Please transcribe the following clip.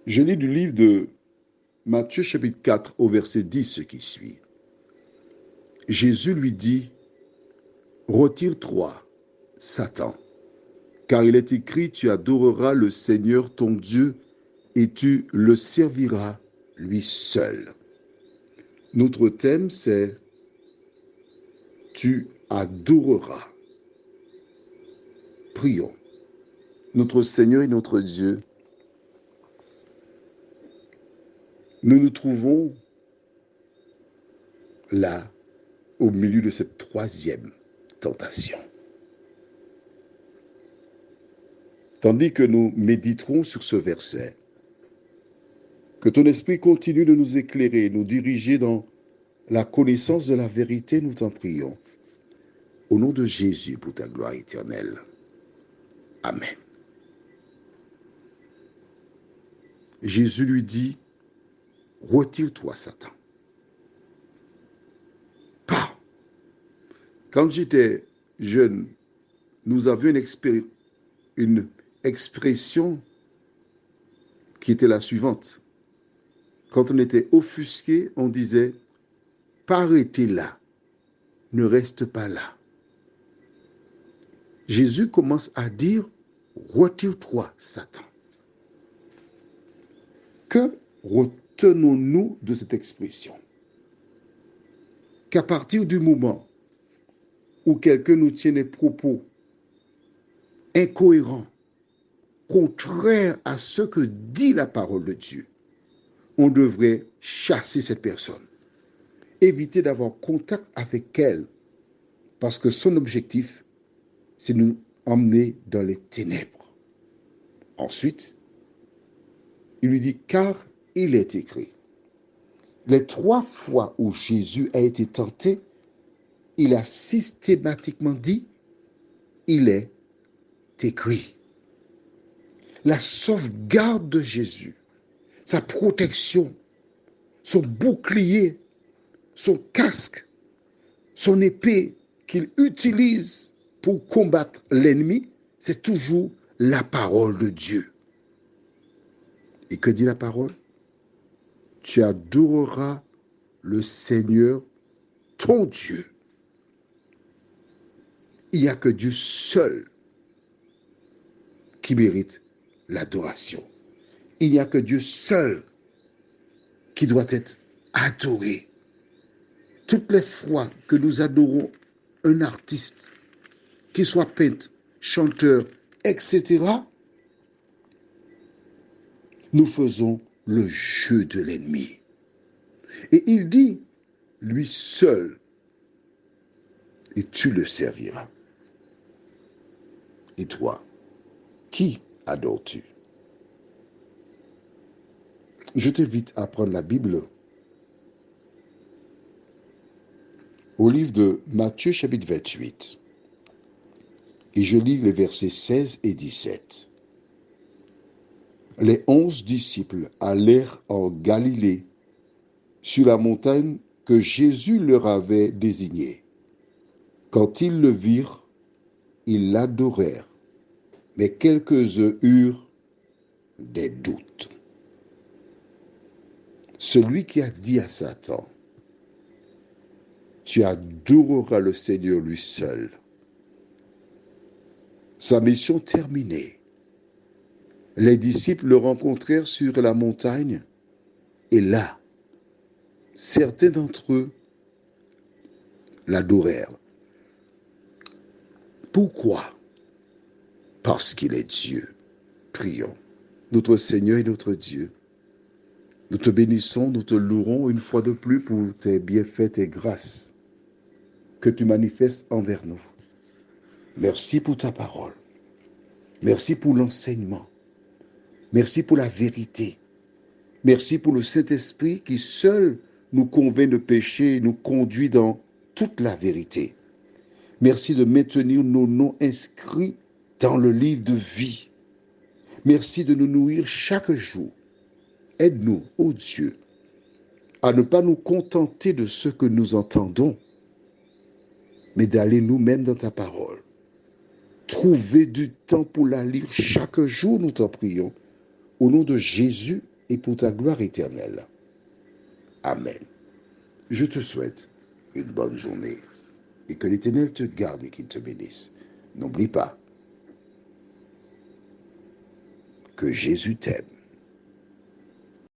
Je lis du livre de Matthieu chapitre 4 au verset 10 ce qui suit. Jésus lui dit, retire-toi, Satan, car il est écrit, tu adoreras le Seigneur ton Dieu et tu le serviras lui seul. Notre thème c'est tu adoreras. Prions. Notre Seigneur et notre Dieu, nous nous trouvons là, au milieu de cette troisième tentation. Tandis que nous méditerons sur ce verset, que ton esprit continue de nous éclairer, nous diriger dans la connaissance de la vérité, nous t'en prions. Au nom de Jésus, pour ta gloire éternelle. Amen. Jésus lui dit, retire-toi, Satan. Pas. Quand j'étais jeune, nous avions une expression qui était la suivante. Quand on était offusqué, on disait, pas arrêter là, ne reste pas là. Jésus commence à dire, retire-toi, Satan. Que retenons-nous de cette expression? Qu'à partir du moment où quelqu'un nous tient des propos incohérents, contraires à ce que dit la parole de Dieu, on devrait chasser cette personne, éviter d'avoir contact avec elle, parce que son objectif, c'est nous emmener dans les ténèbres. Ensuite, il lui dit, car il est écrit. Les 3 fois où Jésus a été tenté, il a systématiquement dit, il est écrit. La sauvegarde de Jésus, sa protection, son bouclier, son casque, son épée qu'il utilise pour combattre l'ennemi, c'est toujours la parole de Dieu. Et que dit la parole? Tu adoreras le Seigneur, ton Dieu. Il n'y a que Dieu seul qui mérite l'adoration. Il n'y a que Dieu seul qui doit être adoré. Toutes les fois que nous adorons un artiste, qu'il soit peintre, chanteur, etc., nous faisons le jeu de l'ennemi. Et il dit, lui seul, et tu le serviras. Et toi, qui adores-tu? Je t'invite à prendre la Bible au livre de Matthieu chapitre 28. Et je lis les versets 16 et 17. Les 11 disciples allèrent en Galilée, sur la montagne que Jésus leur avait désignée. Quand ils le virent, ils l'adorèrent, mais quelques-uns eurent des doutes. Celui qui a dit à Satan, tu adoreras le Seigneur lui seul. Sa mission terminée, les disciples le rencontrèrent sur la montagne et là, certains d'entre eux l'adorèrent. Pourquoi? Parce qu'il est Dieu. Prions. Notre Seigneur et notre Dieu, nous te bénissons, nous te louerons une fois de plus pour tes bienfaits, tes grâces que tu manifestes envers nous. Merci pour ta parole. Merci pour l'enseignement. Merci pour la vérité. Merci pour le Saint-Esprit qui seul nous convainc de péché et nous conduit dans toute la vérité. Merci de maintenir nos noms inscrits dans le livre de vie. Merci de nous nourrir chaque jour. Aide-nous, ô Dieu, à ne pas nous contenter de ce que nous entendons, mais d'aller nous-mêmes dans ta parole. Trouver du temps pour la lire chaque jour, nous t'en prions. Au nom de Jésus, et pour ta gloire éternelle. Amen. Je te souhaite une bonne journée et que l'Éternel te garde et qu'il te bénisse. N'oublie pas que Jésus t'aime.